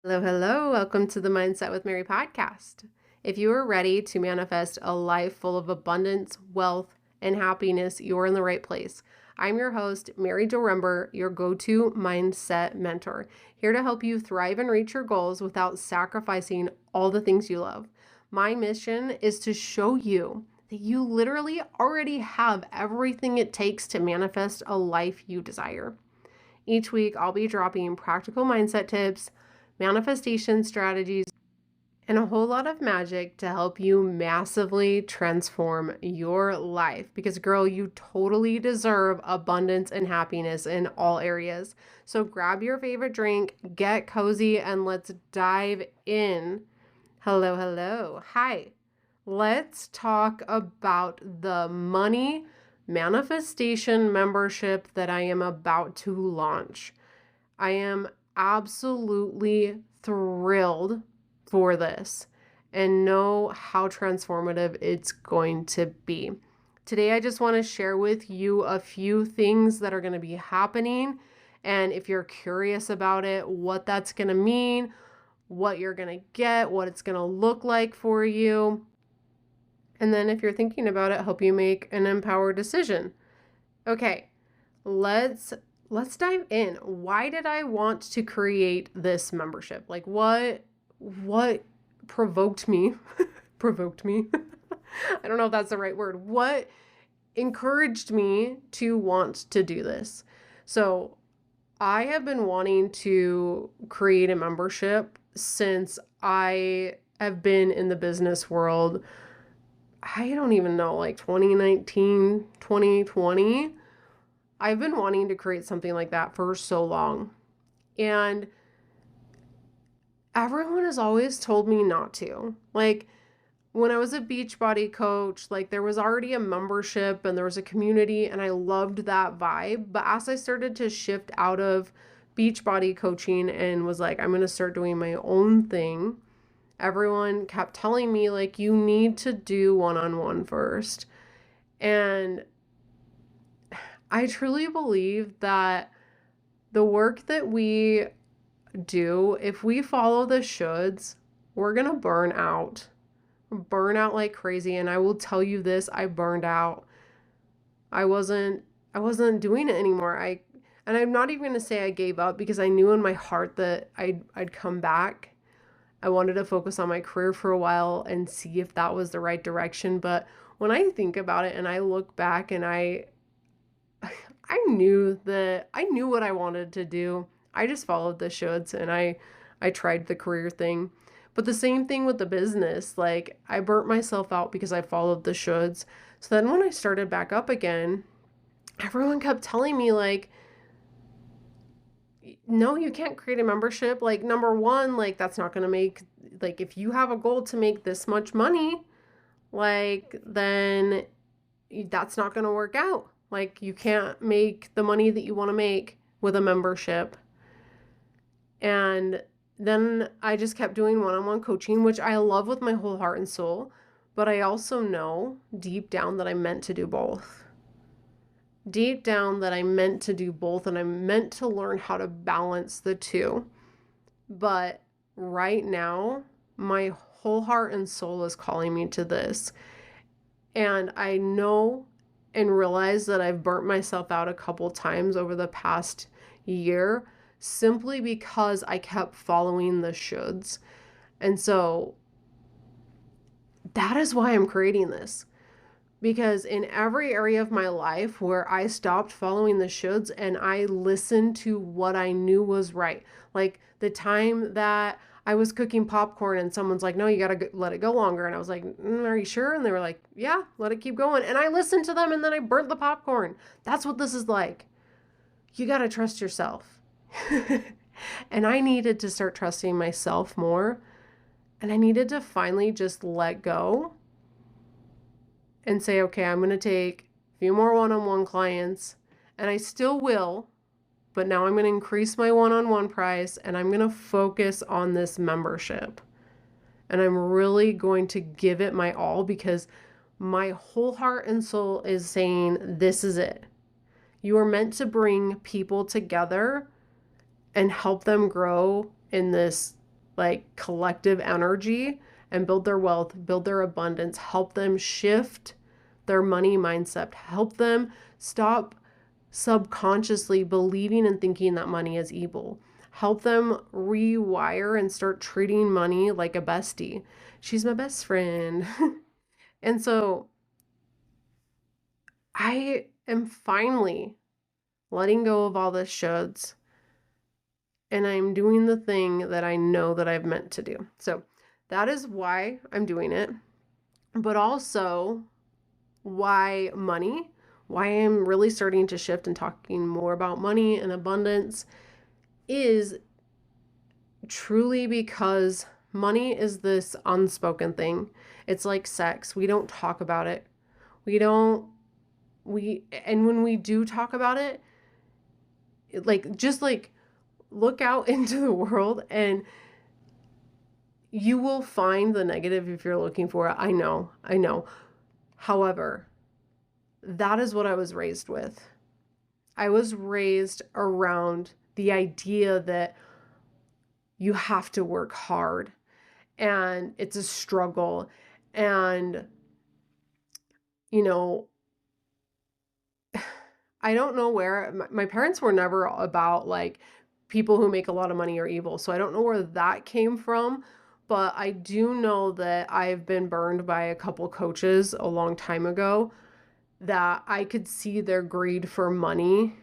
Hello, hello. Welcome to the Mindset with Mary podcast. If you are ready to manifest a life full of abundance, wealth, and happiness, you're in the right place. I'm your host, Mary Dorember, your go-to mindset mentor, here to help you thrive and reach your goals without sacrificing all the things you love. My mission is to show you that you literally already have everything it takes to manifest a life you desire. Each week, I'll be dropping practical mindset tips, manifestation strategies, and a whole lot of magic to help you massively transform your life. Because, girl, you totally deserve abundance and happiness in all areas. So grab your favorite drink, get cozy, and let's dive in. Hello, hello. Hi. Let's talk about the money manifestation membership that I am about to launch. I am absolutely thrilled for this and know how transformative it's going to be. Today, I just want to share with you a few things that are going to be happening. And if you're curious about it, what that's going to mean, what you're going to get, what it's going to look like for you. And then if you're thinking about it, help you make an empowered decision. Okay, let's dive in. Why did I want to create this membership? Like what provoked me? Provoked me. I don't know if that's the right word. What encouraged me to want to do this? So, I have been wanting to create a membership since I have been in the business world. I don't even know, like 2019, 2020. I've been wanting to create something like that for so long. And everyone has always told me not to. Like when I was a Beachbody coach, like there was already a membership and there was a community and I loved that vibe. But as I started to shift out of Beachbody coaching and was like, I'm going to start doing my own thing, everyone kept telling me like, you need to do one-on-one first. And I truly believe that the work that we do, if we follow the shoulds, we're going to burn out. Burn out like crazy. And I will tell you this, I burned out. I wasn't doing it anymore. And I'm not even going to say I gave up because I knew in my heart that I'd come back. I wanted to focus on my career for a while and see if that was the right direction. But when I think about it and I look back and I knew what I wanted to do. I just followed the shoulds and I tried the career thing. But the same thing with the business. Like I burnt myself out because I followed the shoulds. So then when I started back up again, everyone kept telling me like, no, you can't create a membership. Like number one, like that's not going to make, like if you have a goal to make this much money, like then that's not going to work out. Like you can't make the money that you want to make with a membership. And then I just kept doing one-on-one coaching, which I love with my whole heart and soul. But I also know deep down that I'm meant to do both. Deep down that I'm meant to do both and I'm meant to learn how to balance the two. But right now, my whole heart and soul is calling me to this. And I know and realize that I've burnt myself out a couple times over the past year simply because I kept following the shoulds. And so that is why I'm creating this. Because in every area of my life where I stopped following the shoulds and I listened to what I knew was right, like the time that I was cooking popcorn and someone's like, no, you got to let it go longer. And I was like, are you sure? And they were like, yeah, let it keep going. And I listened to them and then I burnt the popcorn. That's what this is like. You got to trust yourself. And I needed to start trusting myself more. And I needed to finally just let go and say, okay, I'm going to take a few more one-on-one clients, and I still will, but now I'm going to increase my one-on-one price and I'm going to focus on this membership. And I'm really going to give it my all because my whole heart and soul is saying, this is it. You are meant to bring people together and help them grow in this like collective energy and build their wealth, build their abundance, help them shift their money mindset, help them stop subconsciously believing and thinking that money is evil. Help them rewire and start treating money like a bestie. She's my best friend. And so I am finally letting go of all this shoulds, and I'm doing the thing that I know that I've meant to do. So that is why I'm doing it. But also why money, why I'm really starting to shift and talking more about money and abundance is truly because money is this unspoken thing. It's like sex. We don't talk about it. And when we do talk about it, just like look out into the world and you will find the negative if you're looking for it. I know. However, that is what I was raised with. I was raised around the idea that you have to work hard and it's a struggle. And, you know, I don't know where my parents were never about like people who make a lot of money are evil. So I don't know where that came from. But I do know that I've been burned by a couple coaches a long time ago that I could see their greed for money.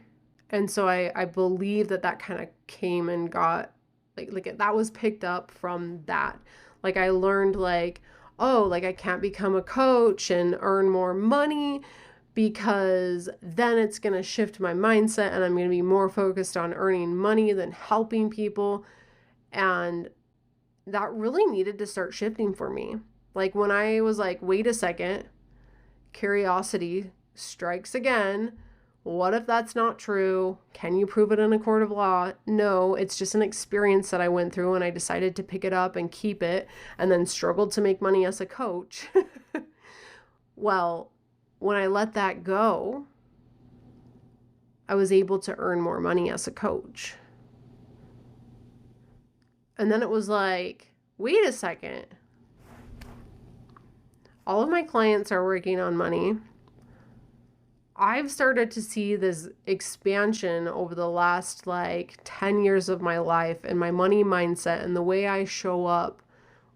And so I believe that kind of came and got like that was picked up from that. Like I learned like, oh, like I can't become a coach and earn more money because then it's going to shift my mindset and I'm going to be more focused on earning money than helping people. And that really needed to start shifting for me. Like when I was like, wait a second, curiosity strikes again. What if that's not true? Can you prove it in a court of law? No, it's just an experience that I went through and I decided to pick it up and keep it and then struggled to make money as a coach. Well, when I let that go, I was able to earn more money as a coach. And then it was like, wait a second. All of my clients are working on money. I've started to see this expansion over the last like 10 years of my life and my money mindset and the way I show up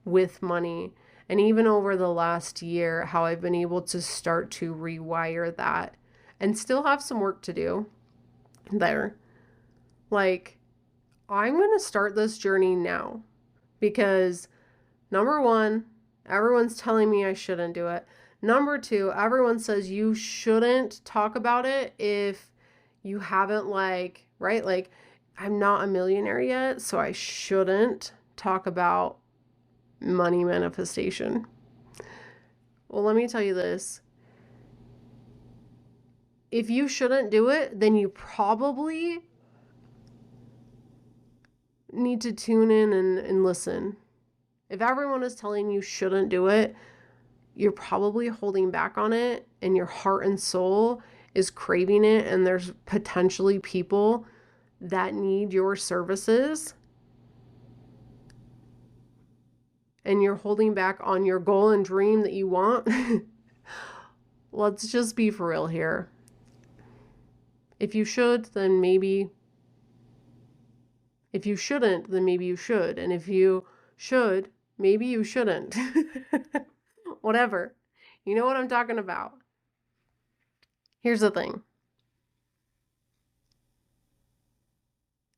with money. And even over the last year, how I've been able to start to rewire that and still have some work to do there. Like, I'm going to start this journey now because number one, everyone's telling me I shouldn't do it. Number two, everyone says you shouldn't talk about it if you haven't right? Like, I'm not a millionaire yet, so I shouldn't talk about money manifestation. Well, let me tell you this. If you shouldn't do it, then you probably need to tune in and listen. If everyone is telling you shouldn't do it, you're probably holding back on it and your heart and soul is craving it, and there's potentially people that need your services and you're holding back on your goal and dream that you want. Let's just be for real here. If you should, then maybe. If you shouldn't, then maybe you should. And if you should, maybe you shouldn't. Whatever. You know what I'm talking about. Here's the thing.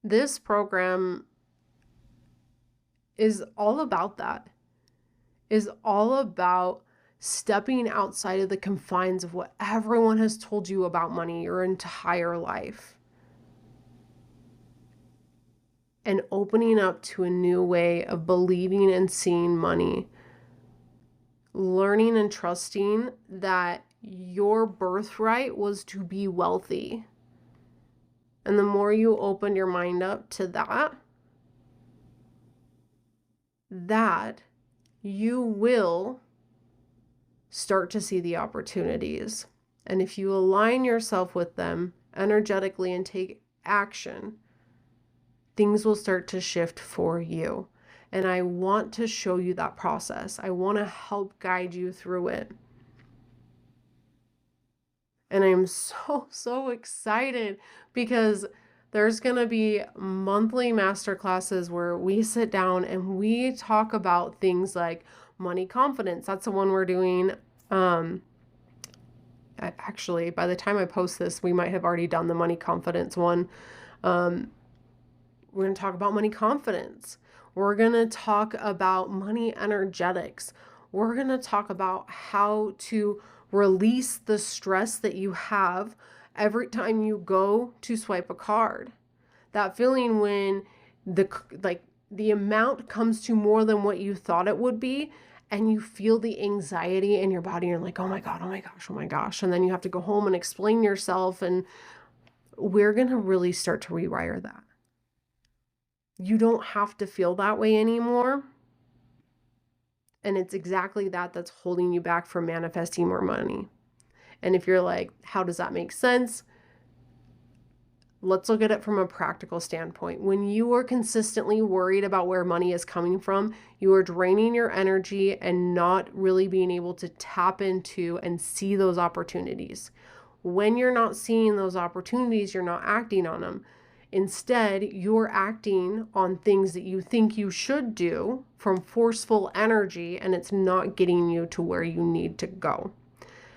This program is all about that. Is all about stepping outside of the confines of what everyone has told you about money your entire life. And opening up to a new way of believing and seeing money. Learning and trusting that your birthright was to be wealthy. And the more you open your mind up to that you will start to see the opportunities. And if you align yourself with them energetically and take action, things will start to shift for you. And I want to show you that process. I want to help guide you through it. And I'm so excited because there's going to be monthly masterclasses where we sit down and we talk about things like money confidence. That's the one we're doing. Actually, by the time I post this, we might have already done the money confidence one. We're going to talk about money confidence. We're going to talk about money energetics. We're going to talk about how to release the stress that you have every time you go to swipe a card. That feeling when the amount comes to more than what you thought it would be, and you feel the anxiety in your body. You're like, oh my God, oh my gosh, oh my gosh. And then you have to go home and explain yourself. And we're going to really start to rewire that. You don't have to feel that way anymore. And it's exactly that that's holding you back from manifesting more money. And if you're like, how does that make sense? Let's look at it from a practical standpoint. When you are consistently worried about where money is coming from, you are draining your energy and not really being able to tap into and see those opportunities. When you're not seeing those opportunities, you're not acting on them. Instead, you're acting on things that you think you should do from forceful energy, and it's not getting you to where you need to go.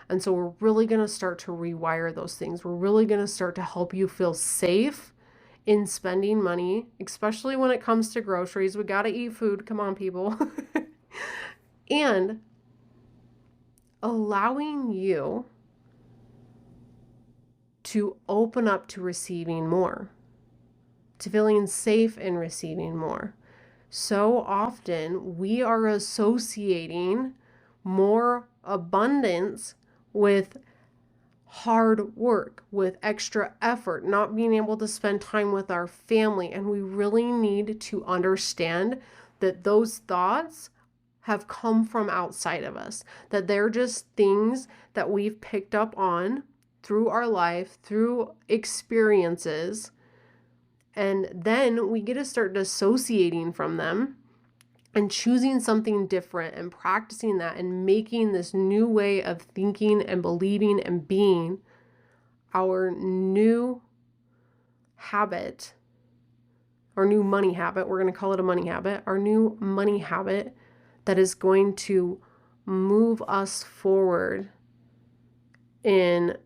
And so we're really going to start to rewire those things. We're really going to start to help you feel safe in spending money, especially when it comes to groceries. We got to eat food. Come on, people. And allowing you to open up to receiving more, to feeling safe in receiving more. So often we are associating more abundance with hard work, with extra effort, not being able to spend time with our family. And we really need to understand that those thoughts have come from outside of us, that they're just things that we've picked up on through our life, through experiences. And then we get to start dissociating from them and choosing something different and practicing that and making this new way of thinking and believing and being our new habit, our new money habit. We're going to call it a money habit, our new money habit that is going to move us forward in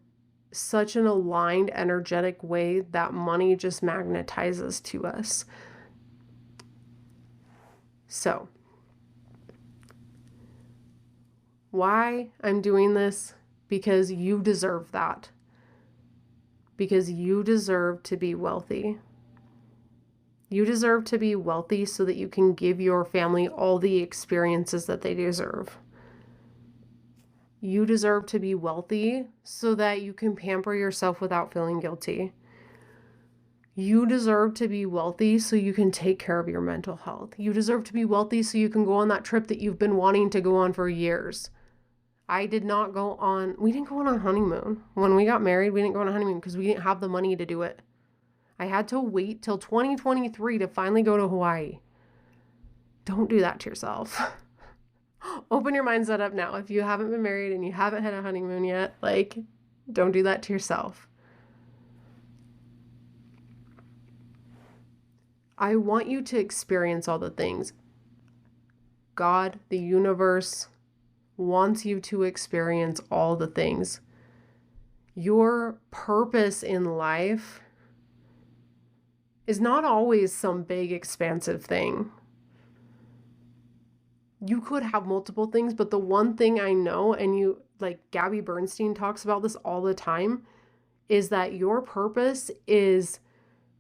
such an aligned, energetic way that money just magnetizes to us. So, why I'm doing this? Because you deserve that. Because you deserve to be wealthy. You deserve to be wealthy so that you can give your family all the experiences that they deserve. You deserve to be wealthy so that you can pamper yourself without feeling guilty. You deserve to be wealthy so you can take care of your mental health. You deserve to be wealthy so you can go on that trip that you've been wanting to go on for years. We didn't go on a honeymoon. When we got married, we didn't go on a honeymoon because we didn't have the money to do it. I had to wait till 2023 to finally go to Hawaii. Don't do that to yourself. Open your mindset up now. If you haven't been married and you haven't had a honeymoon yet, don't do that to yourself. I want you to experience all the things. God, the universe, wants you to experience all the things. Your purpose in life is not always some big, expansive thing. You could have multiple things, but the one thing I know, and Gabby Bernstein talks about this all the time, is that your purpose is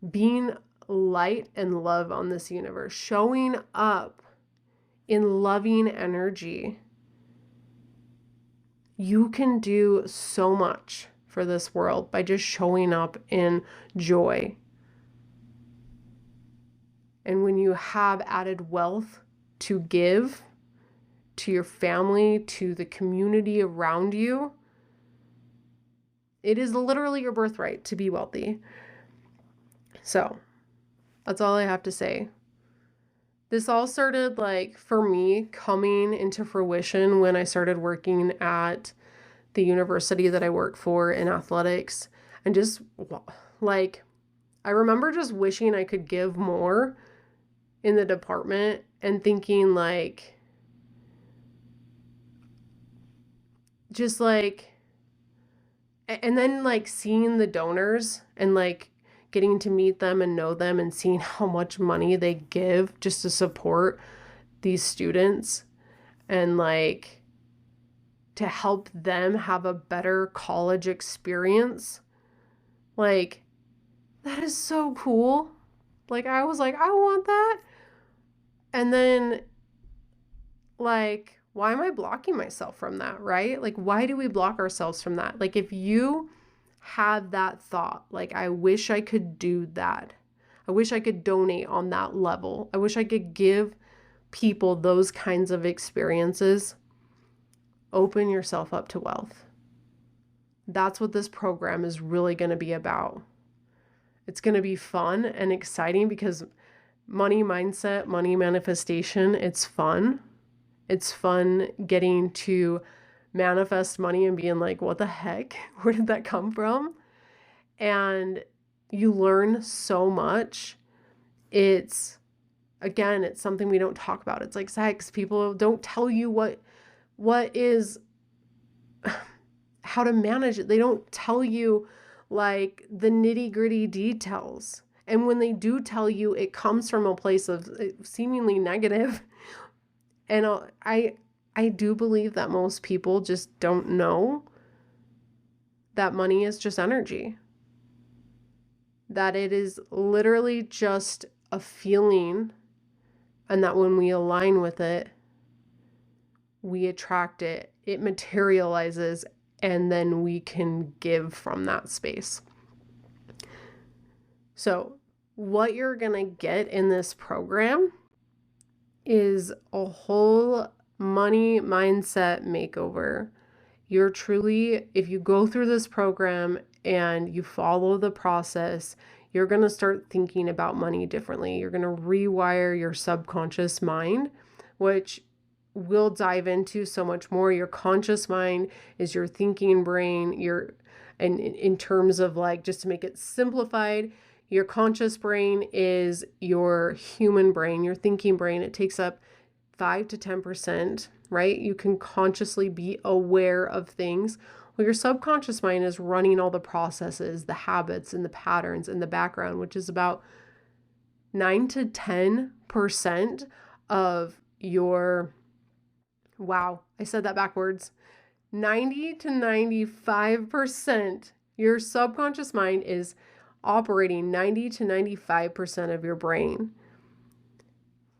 being light and love on this universe, showing up in loving energy. You can do so much for this world by just showing up in joy. And when you have added wealth to give to your family, to the community around you, it is literally your birthright to be wealthy. So, that's all I have to say. This all started like for me coming into fruition when I started working at the university that I work for in athletics. And just like, I remember just wishing I could give more in the department and thinking like, just like, and then like seeing the donors and like getting to meet them and know them and seeing how much money they give just to support these students and like to help them have a better college experience. Like, that is so cool. Like, I was like, I want that. And then, like, why am I blocking myself from that, right? Like, why do we block ourselves from that? Like, if you have that thought, like, I wish I could do that. I wish I could donate on that level. I wish I could give people those kinds of experiences. Open yourself up to wealth. That's what this program is really going to be about. It's going to be fun and exciting because money mindset, money manifestation, it's fun. It's fun getting to manifest money and being like, what the heck? Where did that come from? And you learn so much. It's, again, it's something we don't talk about. It's like sex. People don't tell you what is how to manage it. They don't tell you like the nitty-gritty details. And when they do tell you, it comes from a place of seemingly negative. And I do believe that most people just don't know that money is just energy. That it is literally just a feeling, and that when we align with it, we attract it, it materializes, and then we can give from that space. So, what you're going to get in this program is a whole money mindset makeover. You're truly, if you go through this program and you follow the process, you're going to start thinking about money differently. You're going to rewire your subconscious mind, which we'll dive into so much more. Your conscious mind is your thinking brain. And in terms of like, just to make it simplified, your conscious brain is your human brain, your thinking brain. It takes up 5 to 10%, right? You can consciously be aware of things. Well, your subconscious mind is running all the processes, the habits, and the patterns in the background, which is about 9 to 10% of your, wow, I said that backwards. 90 to 95%, your subconscious mind is operating 90 to 95% of your brain.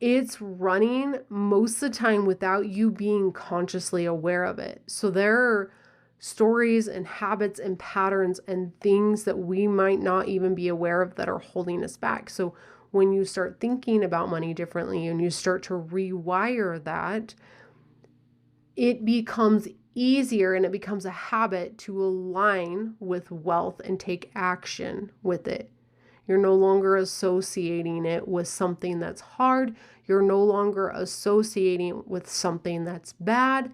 It's running most of the time without you being consciously aware of it. So there are stories and habits and patterns and things that we might not even be aware of that are holding us back. So when you start thinking about money differently and you start to rewire that, it becomes easier and it becomes a habit to align with wealth and take action with it. You're no longer associating it with something that's hard. You're no longer associating with something that's bad.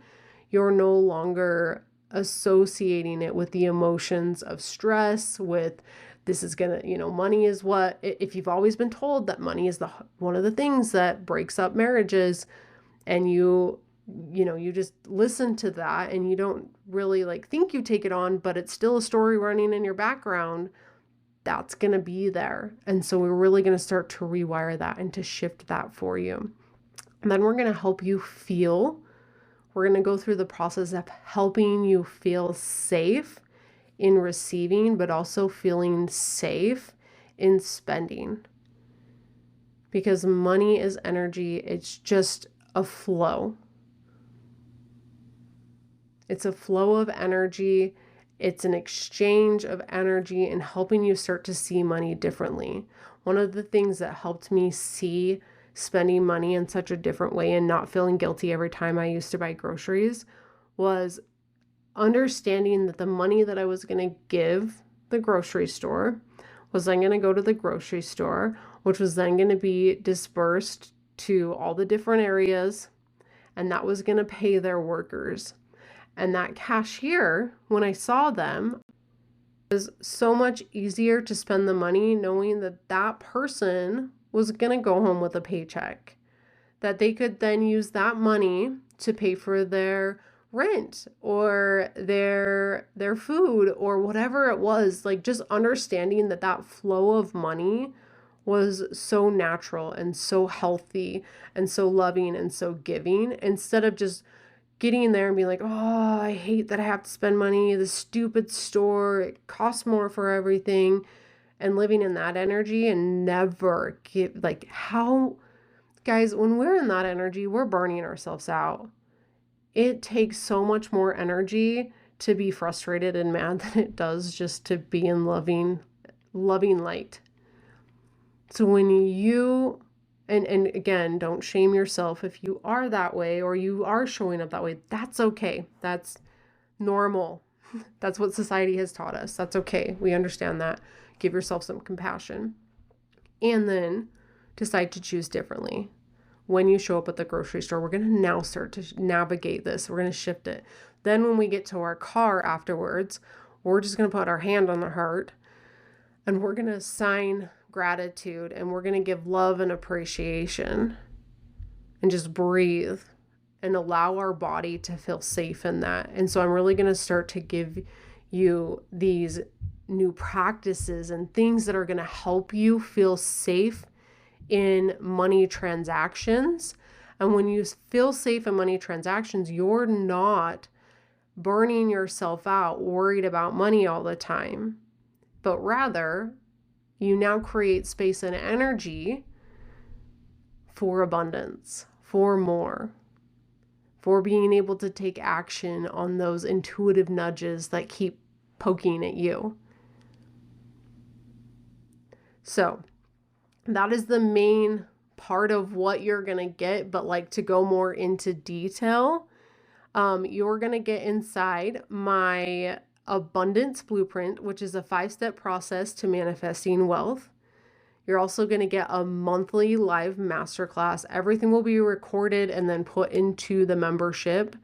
You're no longer associating it with the emotions of stress, with this is gonna, money is what, if you've always been told that money is one of the things that breaks up marriages, and you just listen to that and you don't really like think you take it on, but it's still a story running in your background, that's going to be there. And so we're really going to start to rewire that and to shift that for you. And then we're going to help you feel. We're going to go through the process of helping you feel safe in receiving, but also feeling safe in spending. Because money is energy. It's just a flow. It's a flow of energy. It's an exchange of energy and helping you start to see money differently. One of the things that helped me see spending money in such a different way and not feeling guilty every time I used to buy groceries was understanding that the money that I was going to give the grocery store was then going to go to the grocery store, which was then going to be dispersed to all the different areas, and that was going to pay their workers. And that cashier, when I saw them, it was so much easier to spend the money knowing that that person was going to go home with a paycheck, that they could then use that money to pay for their rent or their food or whatever it was. Like, just understanding that that flow of money was so natural and so healthy and so loving and so giving, instead of just getting there and being like, oh, I hate that I have to spend money, this stupid store, it costs more for everything, and living in that energy and never get, like, how, guys, when we're in that energy, we're burning ourselves out. It takes so much more energy to be frustrated and mad than it does just to be in loving light. So when you, and again, don't shame yourself if you are that way or you are showing up that way. That's okay. That's normal. That's what society has taught us. That's okay. We understand that. Give yourself some compassion. And then decide to choose differently. When you show up at the grocery store, we're going to now start to navigate this. We're going to shift it. Then when we get to our car afterwards, we're just going to put our hand on the heart and we're going to sign gratitude and we're going to give love and appreciation and just breathe and allow our body to feel safe in that. And so I'm really going to start to give you these new practices and things that are going to help you feel safe in money transactions. And when you feel safe in money transactions, you're not burning yourself out, worried about money all the time, but rather you now create space and energy for abundance, for more, for being able to take action on those intuitive nudges that keep poking at you. So that is the main part of what you're going to get. But like, to go more into detail, you're going to get inside my abundance blueprint, which is a 5-step process to manifesting wealth. You're also going to get a monthly live masterclass. Everything will be recorded and then put into the membership.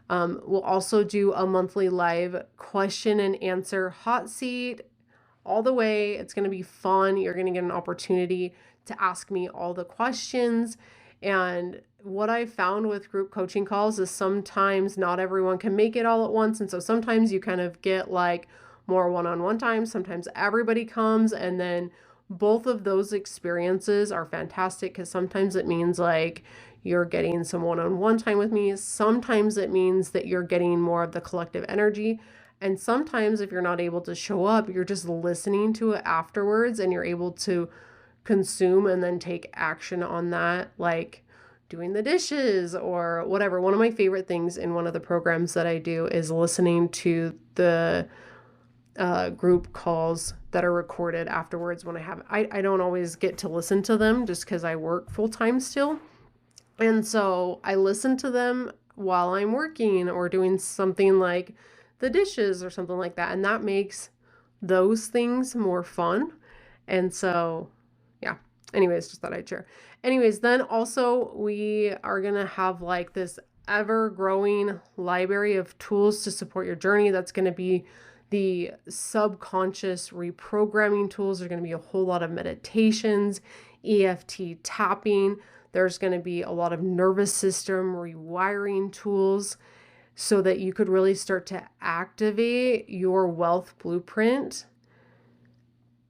We'll also do a monthly live question and answer hot seat all the way. It's going to be fun. You're going to get an opportunity to ask me all the questions. And what I found with group coaching calls is sometimes not everyone can make it all at once. And so sometimes you kind of get like more one-on-one time. Sometimes everybody comes, and then both of those experiences are fantastic because sometimes it means like you're getting some one-on-one time with me. Sometimes it means that you're getting more of the collective energy. And sometimes if you're not able to show up, you're just listening to it afterwards and you're able to consume and then take action on that, like doing the dishes or whatever. One of my favorite things in one of the programs that I do is listening to the group calls that are recorded afterwards when I don't always get to listen to them just because I work full time still. And so I listen to them while I'm working or doing something like the dishes or something like that. And that makes those things more fun. And so, yeah, anyways, just thought I'd share. Anyways, then also we are going to have like this ever growing library of tools to support your journey. That's going to be the subconscious reprogramming tools. There's going to be a whole lot of meditations, EFT tapping. There's going to be a lot of nervous system rewiring tools so that you could really start to activate your wealth blueprint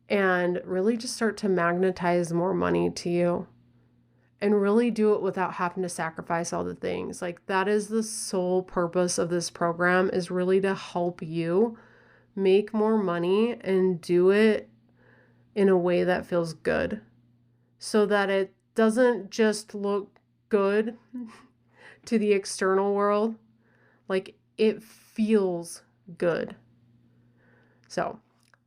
and really just start to magnetize more money to you and really do it without having to sacrifice all the things. Like, that is the sole purpose of this program, is really to help you make more money and do it in a way that feels good so that it doesn't just look good to the external world. Like, it feels good. So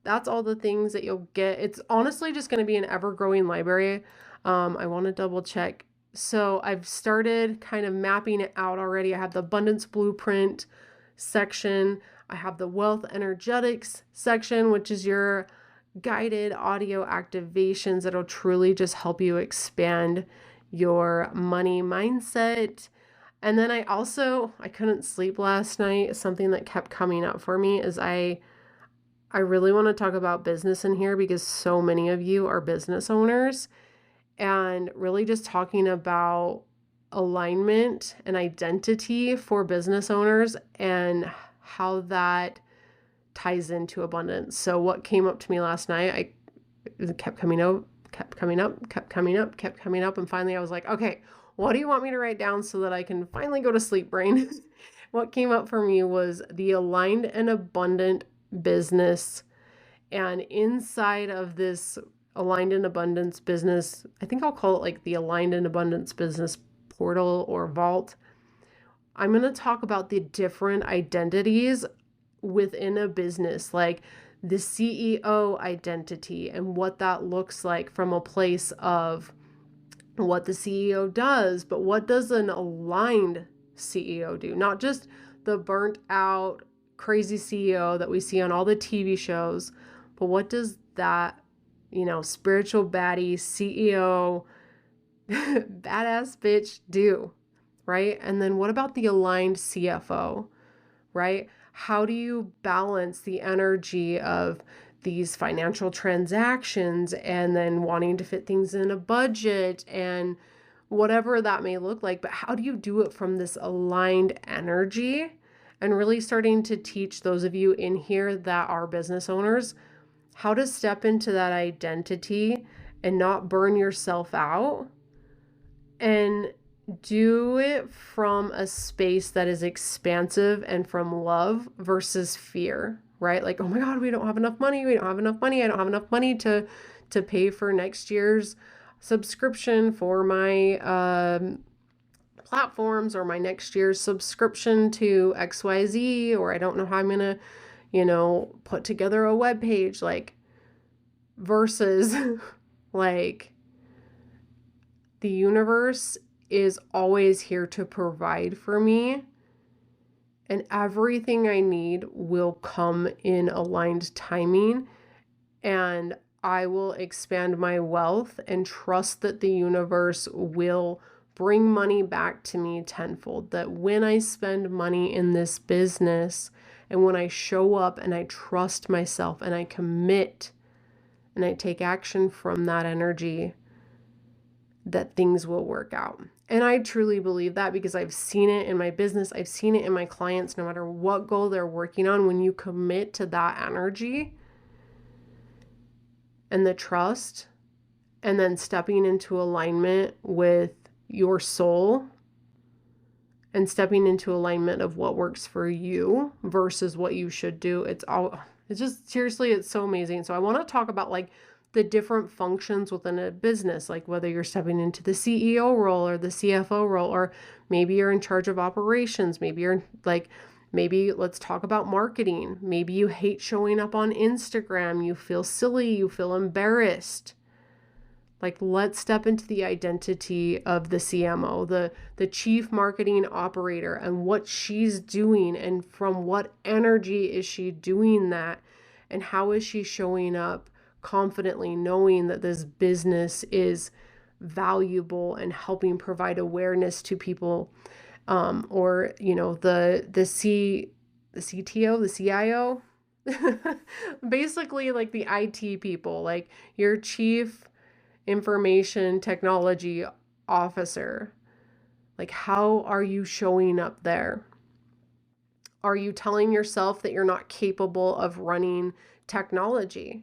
that's all the things that you'll get. It's honestly just going to be an ever-growing library. I want to double check. So I've started kind of mapping it out already. I have the abundance blueprint section. I have the wealth energetics section, which is your guided audio activations that'll truly just help you expand your money mindset. And then I couldn't sleep last night. Something that kept coming up for me is I really want to talk about business in here because so many of you are business owners, and really just talking about alignment and identity for business owners and how that ties into abundance. So what came up to me last night, it kept coming up, kept coming up, kept coming up, kept coming up. And finally I was like, okay, what do you want me to write down so that I can finally go to sleep, brain? What came up for me was the aligned and abundant business. And inside of this aligned and abundance business, I think I'll call it like the aligned and abundance business portal or vault. I'm going to talk about the different identities within a business, like the CEO identity and what that looks like from a place of what the CEO does, but what does an aligned CEO do? Not just the burnt out, crazy CEO that we see on all the TV shows, but what does that, spiritual baddie CEO, badass bitch do, right? And then what about the aligned CFO, right? How do you balance the energy of these financial transactions and then wanting to fit things in a budget and whatever that may look like? But how do you do it from this aligned energy? And really starting to teach those of you in here that are business owners how to step into that identity and not burn yourself out, and do it from a space that is expansive and from love versus fear, right? Like, oh my God, we don't have enough money. We don't have enough money. I don't have enough money to pay for next year's subscription for my platforms, or my next year's subscription to XYZ, or I don't know how I'm going to, put together a web page, like, versus like, the universe is always here to provide for me, and everything I need will come in aligned timing, and I will expand my wealth and trust that the universe will bring money back to me tenfold. That when I spend money in this business and when I show up and I trust myself and I commit and I take action from that energy, that things will work out. And I truly believe that because I've seen it in my business. I've seen it in my clients. No matter what goal they're working on, when you commit to that energy and the trust, and then stepping into alignment with your soul and stepping into alignment of what works for you versus what you should do, it's just, seriously, it's so amazing. So I want to talk about like the different functions within a business, like whether you're stepping into the CEO role or the CFO role, or maybe you're in charge of operations. Maybe let's talk about marketing. Maybe you hate showing up on Instagram. You feel silly. You feel embarrassed. Like, let's step into the identity of the CMO, the chief marketing operator, and what she's doing, and from what energy is she doing that, and how is she showing up confidently, knowing that this business is valuable and helping provide awareness to people, or the CTO, the CIO, basically like the IT people, like your chief information technology officer. Like, how are you showing up there? Are you telling yourself that you're not capable of running technology?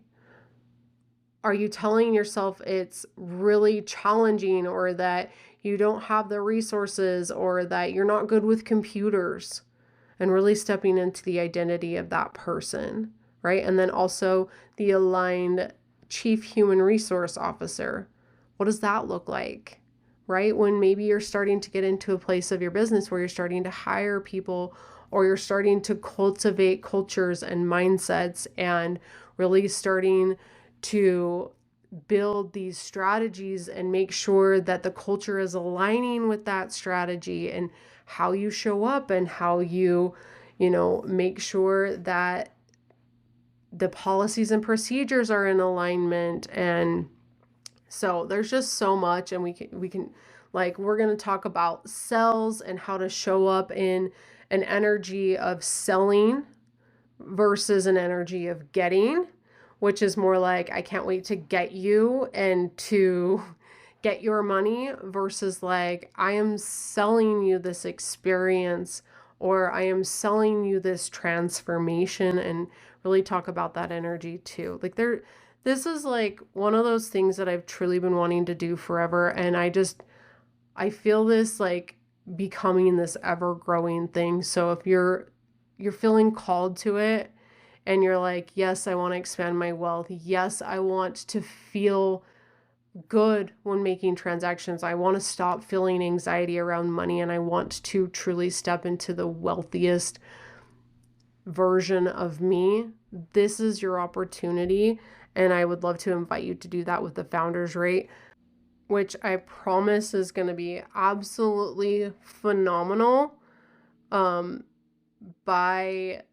Are you telling yourself it's really challenging, or that you don't have the resources, or that you're not good with computers? And really stepping into the identity of that person, right? And then also the aligned chief human resource officer. What does that look like, right? When maybe you're starting to get into a place of your business where you're starting to hire people, or you're starting to cultivate cultures and mindsets, and really starting to build these strategies and make sure that the culture is aligning with that strategy, and how you show up, and how you make sure that the policies and procedures are in alignment. And so there's just so much, and we can Like, we're going to talk about cells and how to show up in an energy of selling versus an energy of getting, which is more like, I can't wait to get you and to get your money, versus like, I am selling you this experience, or I am selling you this transformation, and really talk about that energy too. Like, this is like one of those things that I've truly been wanting to do forever. And I feel this like becoming this ever growing thing. So if you're feeling called to it, and you're like, yes, I want to expand my wealth. Yes, I want to feel good when making transactions. I want to stop feeling anxiety around money, and I want to truly step into the wealthiest version of me. This is your opportunity, and I would love to invite you to do that with the founders rate, which I promise is going to be absolutely phenomenal. By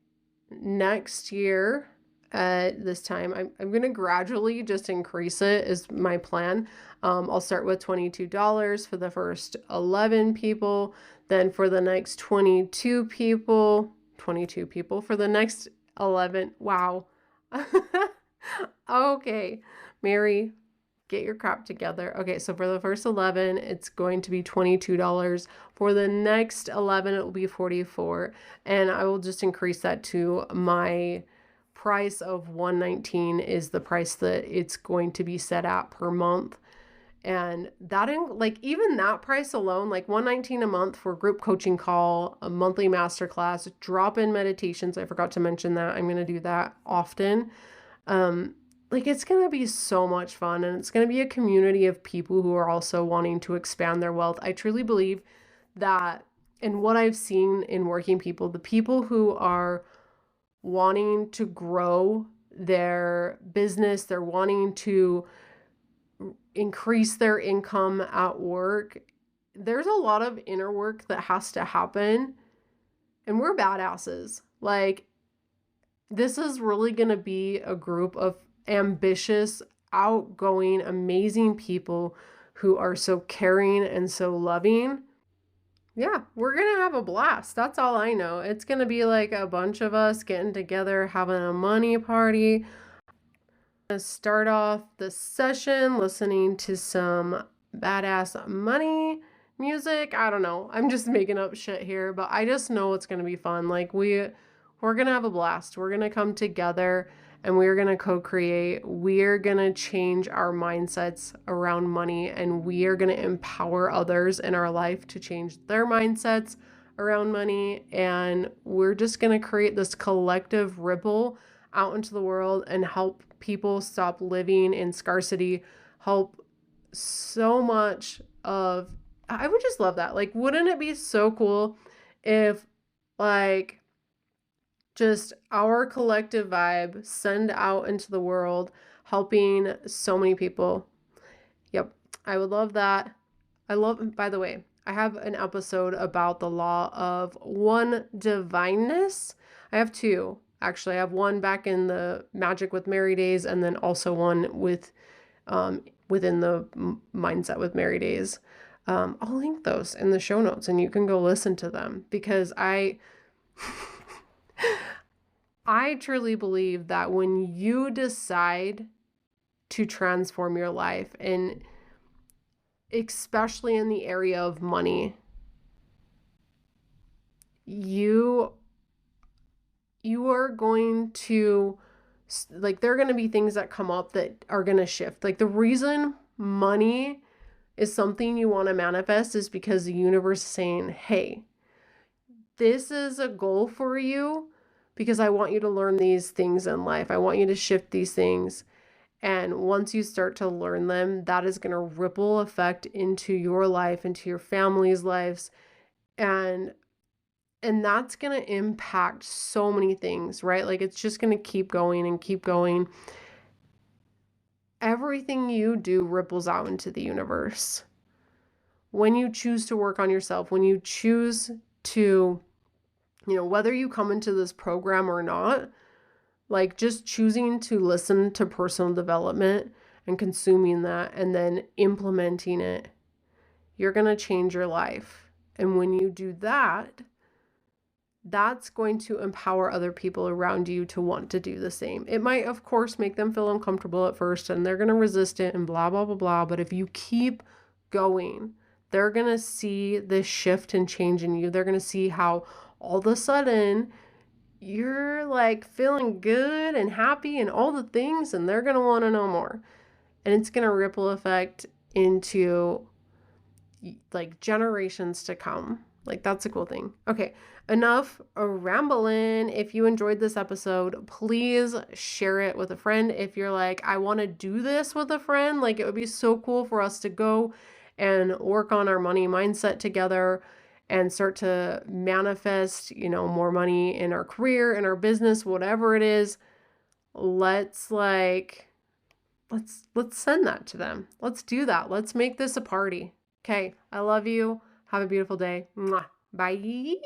next year at this time, I'm going to gradually just increase it, is my plan. I'll start with $22 for the first 11 people. Then for the next 22 people for the next 11. Wow. Okay, Mary, get your crap together. Okay, so for the first 11, it's going to be $22. For the next 11, it will be $44. And I will just increase that to my price of $119 is the price that it's going to be set at per month. And that, like, even that price alone, like $119 a month for group coaching call, a monthly masterclass, drop-in meditations. I forgot to mention that. I'm going to do that often. Like, it's going to be so much fun, and it's going to be a community of people who are also wanting to expand their wealth. I truly believe that in what I've seen in working people, the people who are wanting to grow their business, they're wanting to increase their income at work, there's a lot of inner work that has to happen, and we're badasses. Like, this is really going to be a group of ambitious, outgoing, amazing people who are so caring and so loving. Yeah, we're going to have a blast. That's all I know. It's going to be like a bunch of us getting together, having a money party. I'm going to start off the session listening to some badass money music. I don't know. I'm just making up shit here, but I just know it's going to be fun. Like, we're going to have a blast. We're going to come together, and we're going to co-create. We're going to change our mindsets around money, and we are going to empower others in our life to change their mindsets around money. And we're just going to create this collective ripple out into the world and help people stop living in scarcity, help so much of, I would just love that. Like, wouldn't it be so cool if, like, just our collective vibe send out into the world, helping so many people? Yep, I would love that. By the way, I have an episode about the law of one divineness. I have two. Actually, I have one back in the Magic with Mary days, and then also one with within the Mindset with Mary days. I'll link those in the show notes, and you can go listen to them, because I truly believe that when you decide to transform your life, and especially in the area of money, you are going to, like, there are going to be things that come up that are going to shift. Like, the reason money is something you want to manifest is because the universe is saying, hey, this is a goal for you, because I want you to learn these things in life. I want you to shift these things. And once you start to learn them, that is going to ripple effect into your life, into your family's lives. And that's going to impact so many things, right? Like, it's just going to keep going and keep going. Everything you do ripples out into the universe. When you choose to work on yourself, when you choose to, whether you come into this program or not, like, just choosing to listen to personal development and consuming that and then implementing it, you're going to change your life. And when you do that, that's going to empower other people around you to want to do the same. It might, of course, make them feel uncomfortable at first and they're going to resist it and blah, blah, blah, blah. But if you keep going, they're going to see this shift and change in you. They're going to see how all of a sudden you're like feeling good and happy and all the things, and they're going to want to know more. And it's going to ripple effect into like generations to come. Like, that's a cool thing. Okay, enough rambling. If you enjoyed this episode, please share it with a friend. If you're like, I want to do this with a friend, like, it would be so cool for us to go and work on our money mindset together and start to manifest, more money in our career, in our business, whatever it is. Let's send that to them. Let's do that. Let's make this a party. Okay, I love you. Have a beautiful day. Mwah. Bye.